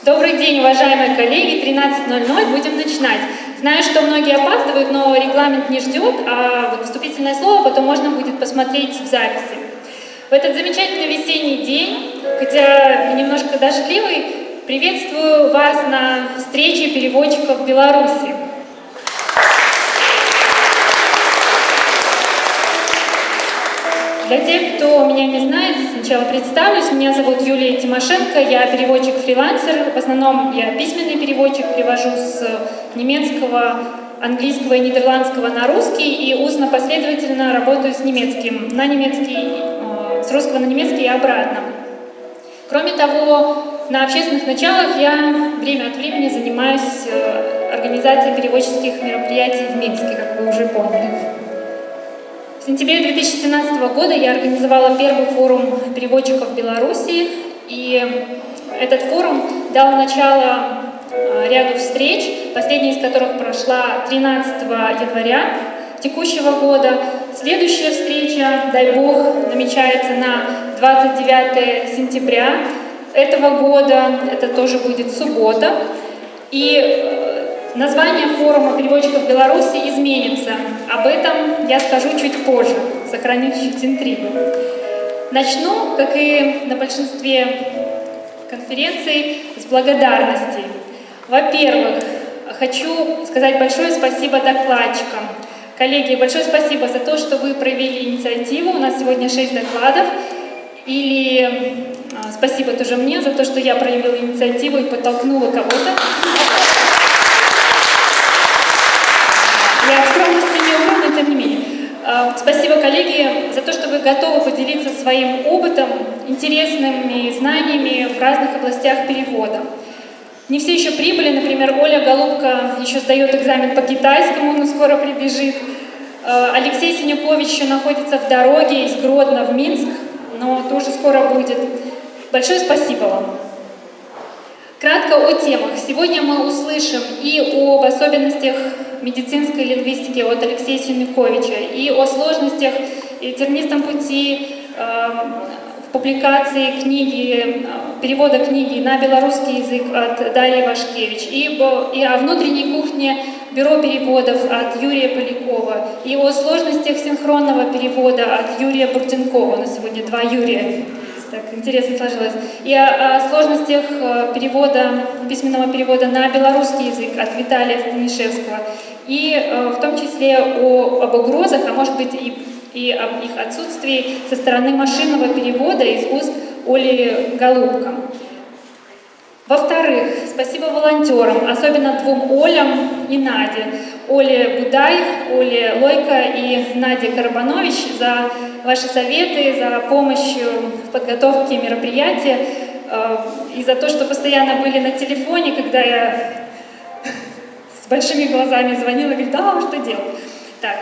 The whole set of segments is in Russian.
Добрый день, уважаемые коллеги, 13:00, будем начинать. Знаю, что многие опаздывают, но регламент не ждет, а вот вступительное слово потом можно будет посмотреть в записи. В этот замечательный весенний день, хотя немножко дождливый, приветствую вас на встрече переводчиков Беларуси. Для тех, кто меня не знает, сначала представлюсь. Меня зовут Юлия Тимошенко, я переводчик-фрилансер. В основном я письменный переводчик, перевожу с немецкого, английского и нидерландского на русский и устно последовательно работаю с немецким, с русского на немецкий и обратно. Кроме того, на общественных началах я время от времени занимаюсь организацией переводческих мероприятий в Минске, как вы уже поняли. В сентябре 2017 года я организовала первый форум переводчиков Беларуси, и этот форум дал начало ряду встреч, последняя из которых прошла 13 января текущего года. Следующая встреча, дай бог, намечается на 29 сентября этого года, это тоже будет суббота, и название форума переводчиков Беларуси изменится. Об этом я скажу чуть позже, сохраню чуть интригу. Начну, как и на большинстве конференций, с благодарностей. Во-первых, хочу сказать большое спасибо докладчикам. Коллеги, большое спасибо за то, что вы проявили инициативу. У нас сегодня 6 докладов. Или спасибо тоже мне за то, что я проявила инициативу и подтолкнула кого-то. Я от скромности не умру, но тем не менее. Спасибо, коллеги, за то, что вы готовы поделиться своим опытом, интересными знаниями в разных областях перевода. Не все еще прибыли, например, Оля Голубка еще сдает экзамен по китайскому, но скоро прибежит. Алексей Синюкович еще находится в дороге из Гродно в Минск, но тоже скоро будет. Большое спасибо вам. Кратко о темах. Сегодня мы услышим и об особенностях медицинской лингвистики от Алексея Синюковича, и о сложностях и тернистом пути в публикации книги, перевода книги на белорусский язык от Дарьи Вашкевич, и о внутренней кухне бюро переводов от Юрия Полякова, и о сложностях синхронного перевода от Юрия Буртенкова. На сегодня 2 Юрия. Так интересно сложилось. И о сложностях письменного перевода на белорусский язык от Виталия Станишевского. И в том числе об угрозах, а может быть и об их отсутствии со стороны машинного перевода из уст Оли Голубко. Во-вторых, спасибо волонтерам, особенно 2 Олям и Наде. Оле Будай, Оле Лойко и Наде Карабанович за ваши советы, за помощь в подготовке мероприятия и за то, что постоянно были на телефоне, когда я с большими глазами звонила и говорила: да, что делать? Так,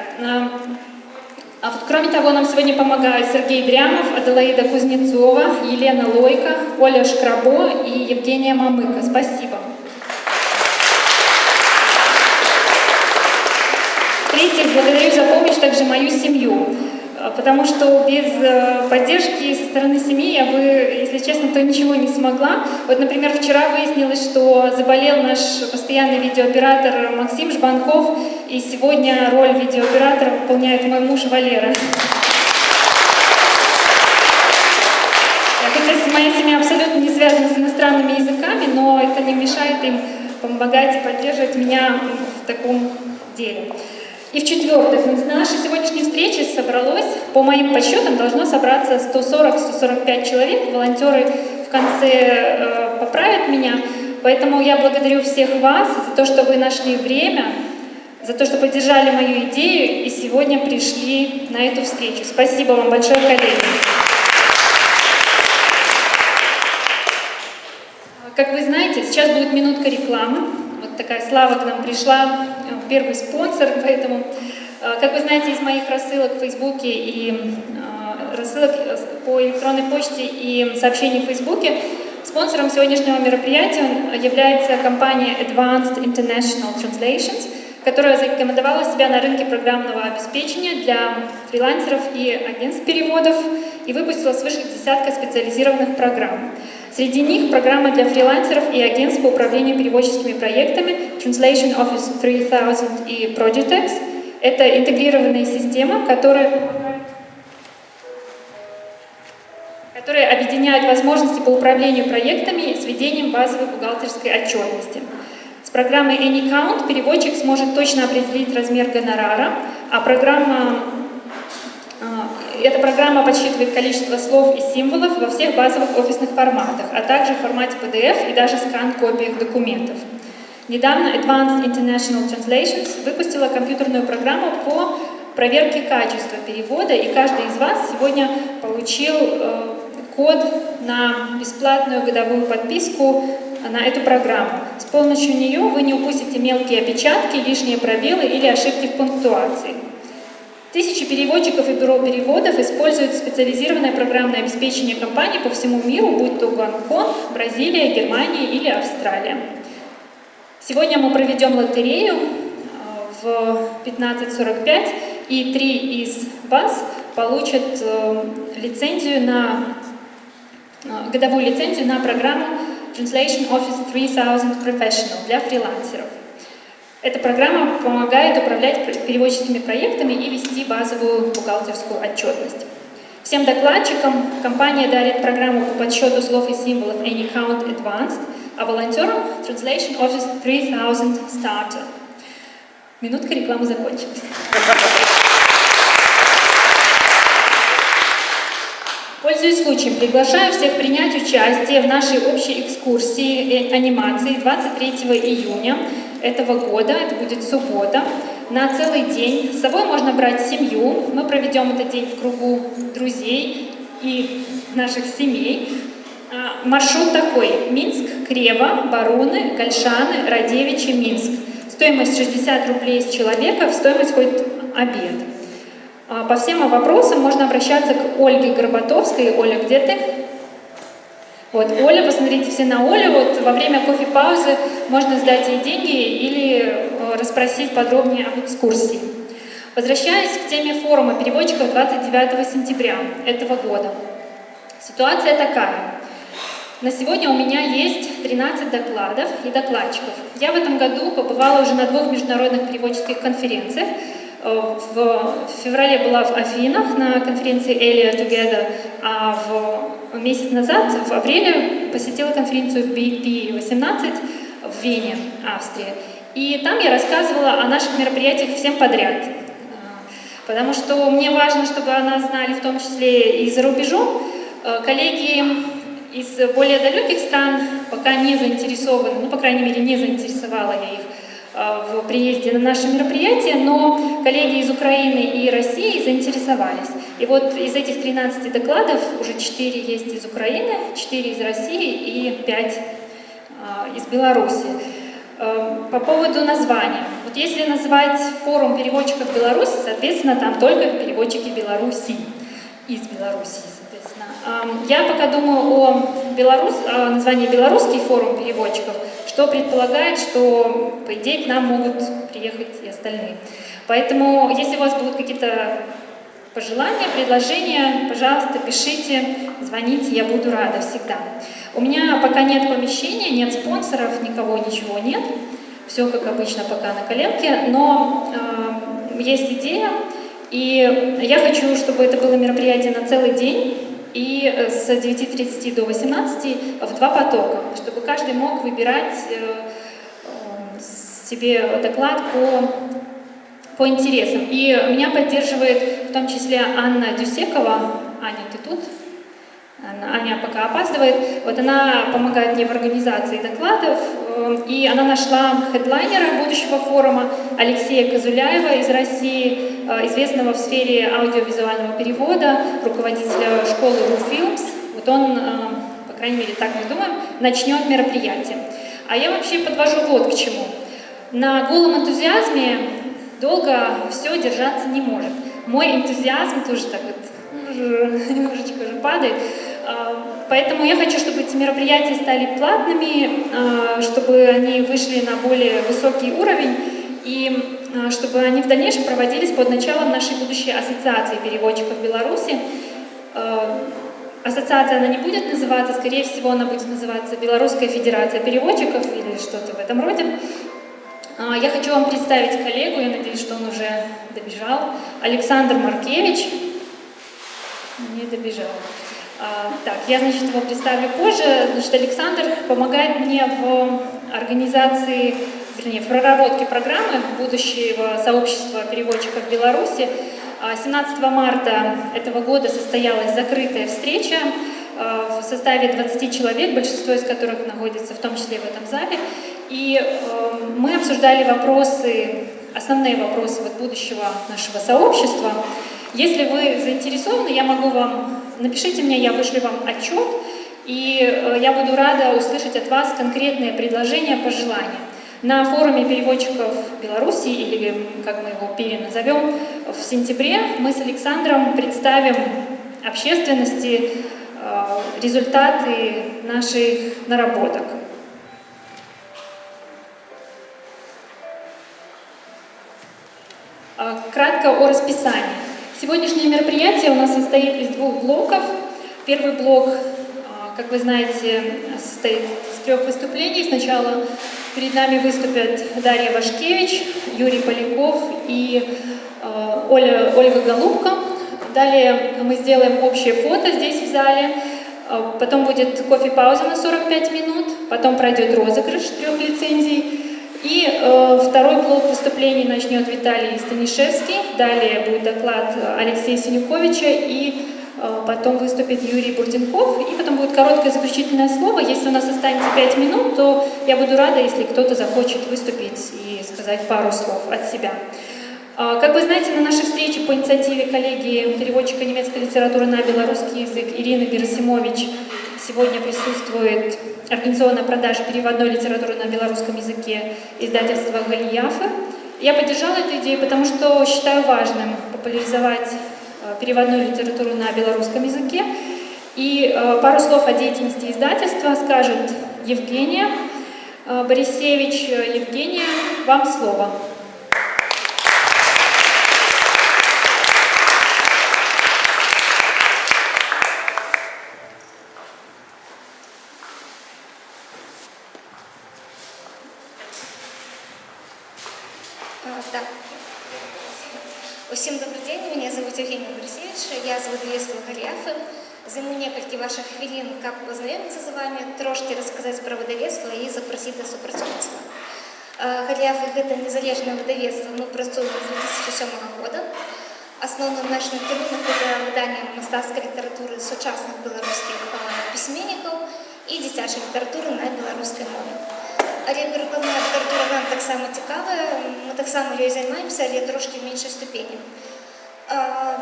а вот кроме того, нам сегодня помогают Сергей Дрямов, Аделаида Кузнецова, Елена Лойко, Оля Шкрабо и Евгения Мамыко. Спасибо. В-третьих, благодарю за помощь также мою семью, потому что без поддержки со стороны семьи я бы, если честно, то ничего не смогла. Вот, например, вчера выяснилось, что заболел наш постоянный видеооператор Максим Жбанков, и сегодня роль видеооператора выполняет мой муж Валера. Хотя моя семья абсолютно не связана с иностранными языками, но это не мешает им помогать и поддерживать меня в таком деле. И в-четвертых, на нашей сегодняшней встрече собралось, по моим подсчетам, должно собраться 140-145 человек. Волонтеры в конце поправят меня. Поэтому я благодарю всех вас за то, что вы нашли время, за то, что поддержали мою идею и сегодня пришли на эту встречу. Спасибо вам большое, коллеги. Как вы знаете, сейчас будет минутка рекламы. Вот такая слава к нам пришла, первый спонсор, поэтому, как вы знаете, из моих рассылок в Фейсбуке и рассылок по электронной почте и сообщений в Фейсбуке, спонсором сегодняшнего мероприятия является компания Advanced International Translations, которая зарекомендовала себя на рынке программного обеспечения для фрилансеров и агентств переводов и выпустила свыше 10 специализированных программ. Среди них программа для фрилансеров и агентств по управлению переводческими проектами Translation Office 3000 и Project-X. Это интегрированная система, которая объединяет возможности по управлению проектами с ведением базовой бухгалтерской отчетности. С программой AnyCount переводчик сможет точно определить размер гонорара, а эта программа подсчитывает количество слов и символов во всех базовых офисных форматах, а также в формате PDF и даже скан-копиях документов. Недавно Advanced International Translations выпустила компьютерную программу по проверке качества перевода, и каждый из вас сегодня получил код на бесплатную годовую подписку на эту программу. С помощью нее вы не упустите мелкие опечатки, лишние пробелы или ошибки в пунктуации. Тысячи переводчиков и бюро переводов используют специализированное программное обеспечение компаний по всему миру, будь то Гонконг, Бразилия, Германия или Австралия. Сегодня мы проведем лотерею в 15:45, и 3 из вас получат годовую лицензию на программу Translation Office 3000 Professional для фрилансеров. Эта программа помогает управлять переводческими проектами и вести базовую бухгалтерскую отчетность. Всем докладчикам компания дарит программу по подсчету слов и символов AnyCount Advanced, а волонтерам Translation Office 3000 Starter. Минутка рекламы закончилась. Пользуясь случаем, приглашаю всех принять участие в нашей общей экскурсии анимации 23 июня этого года, это будет суббота, на целый день. С собой можно брать семью, мы проведем этот день в кругу друзей и наших семей. Маршрут такой: Минск, Крева, Баруны, Гальшаны, Радевичи, Минск. Стоимость 60 рублей с человека, в стоимость входит обед. По всем вопросам можно обращаться к Ольге Горбатовской. Оля, где ты? Вот, Оля, посмотрите все на Олю. Вот во время кофе-паузы можно сдать ей деньги или расспросить подробнее об экскурсии. Возвращаясь к теме форума переводчиков 29 сентября этого года. Ситуация такая. На сегодня у меня есть 13 докладов и докладчиков. Я в этом году побывала уже на 2 международных переводческих конференциях. В феврале была в Афинах на конференции ELIA Together, а месяц назад, в апреле, посетила конференцию BP18 в Вене, Австрия. И там я рассказывала о наших мероприятиях всем подряд. Потому что мне важно, чтобы о нас знали в том числе и за рубежом. Коллеги из более далеких стран пока не заинтересованы, ну, по крайней мере, не заинтересовала я их в приезде на наше мероприятие, но коллеги из Украины и России заинтересовались. И вот из этих 13 докладов уже 4 есть из Украины, 4 из России и 5 из Беларуси. По поводу названия. Вот если назвать форум переводчиков Беларуси, соответственно, там только переводчики Беларуси, из Беларуси, соответственно. Я пока думаю о названии «Белорусский форум переводчиков», что предполагает, что, по идее, к нам могут приехать и остальные. Поэтому, если у вас будут какие-то пожелания, предложения, пожалуйста, пишите, звоните, я буду рада всегда. У меня пока нет помещения, нет спонсоров, никого, ничего нет. Все, как обычно, пока на коленке, но есть идея, и я хочу, чтобы это было мероприятие на целый день, и с 9:30 до 18 в 2 потока, чтобы каждый мог выбирать себе доклад по интересам. И меня поддерживает в том числе Анна Дюсекова. Аня, ты тут? Аня пока опаздывает. Вот она помогает мне в организации докладов, и она нашла хедлайнера будущего форума Алексея Козуляева из России, известного в сфере аудиовизуального перевода, руководителя школы RuFilms. Вот он, по крайней мере, так мы думаем, начнет мероприятие. А я вообще подвожу вот к чему. На голом энтузиазме долго все держаться не может. Мой энтузиазм тоже так вот немножечко уже падает. Поэтому я хочу, чтобы эти мероприятия стали платными, чтобы они вышли на более высокий уровень и чтобы они в дальнейшем проводились под началом нашей будущей ассоциации переводчиков Беларуси. ассоциация она не будет называться, скорее всего, она будет называться Белорусская Федерация Переводчиков или что-то в этом роде. Я хочу вам представить коллегу, я надеюсь, что он уже добежал. Александр Маркевич. Не добежал. Так, я, значит, его представлю позже. Значит, Александр помогает мне в организации, вернее, в проработке программы будущего сообщества переводчиков в Беларуси. 17 марта этого года состоялась закрытая встреча в составе 20 человек, большинство из которых находится в том числе в этом зале. И мы обсуждали вопросы, основные вопросы будущего нашего сообщества. Если вы заинтересованы, я могу вам, напишите мне, я вышлю вам отчет, и я буду рада услышать от вас конкретные предложения, пожелания. На форуме переводчиков Беларуси, или как мы его переназовем, в сентябре мы с Александром представим общественности результаты наших наработок. Кратко о расписании. Сегодняшнее мероприятие у нас состоит из двух блоков. Первый блок, как вы знаете, состоит из 3 выступлений. Сначала перед нами выступят Дарья Вашкевич, Юрий Поляков и Ольга Голубка. Далее мы сделаем общее фото здесь в зале. Потом будет кофе-пауза на 45 минут. Потом пройдет розыгрыш 3 лицензий. И второй блок выступлений начнет Виталий Станишевский. Далее будет доклад Алексея Синюковича. И потом выступит Юрий Бурденков. И потом будет короткое заключительное слово. Если у нас останется 5 минут, то я буду рада, если кто-то захочет выступить и сказать пару слов от себя. Как вы знаете, на нашей встрече по инициативе коллеги переводчика немецкой литературы на белорусский язык Ирины Герасимович сегодня присутствует организованная продажа переводной литературы на белорусском языке издательства «Голиафы». Я поддержала эту идею, потому что считаю важным популяризовать переводную литературу на белорусском языке. И пару слов о деятельности издательства скажет Евгения Борисевич. Евгения, вам слово. Усім добрий день, меня зовут Евгения Борисевич, я з видавництва «Голиафы». Займу некалькі ваших хвилин, каб познайомиться з вами, трошки рассказать про выдавецтва и запросить до супрацоўніцтва. «Голиафы» – гэта незалежнае выдавецтва, мы працуем з 2007 года. Асноўным нашым кірункам гэта выданне мастацкай літаратуры сучасных беларускіх пісьменнікаў і дзіцячай літаратуры на беларускай мове. Але перакладная літаратура нам таксама цікавая, мы таксама ёй займаемся, але трошки в меншай ступені.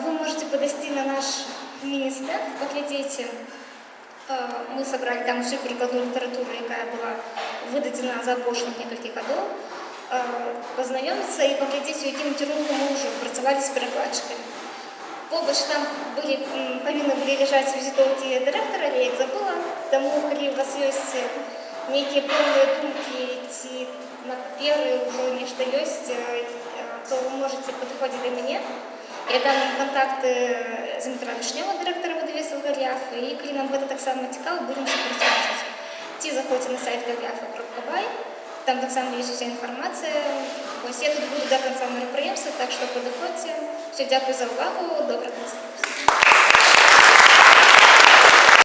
Вы можете подойти на наш мини-стенд, поглядзеце. Мы собрали там всю перакладную літаратуру, якая была выдадзена за апошніх некалькі гадоў, познаёміцца і паглядзець, у якім кірунку мы ўжо працавалі з перакладчыкамі. Побач там павінны былі ляжаць візітоўкі дырэктара, але я іх забыла, таму калі у вас ёсць некие полные думки, ці на паперы уже нечто есть, то вы можете подходить до меня. Я дам вам контакты Дмитра Вишнева, директора выдавецтва «Голиафы», и коли нам гэта таксама цікаво, будем супрацоўнічаць. Ці заходите на сайт goliafa.by, там таксама есть вся информация. Я тут буду до конца мерапрыемства, так что подыходзьце. Все, дякую за увагу, добрых настроек.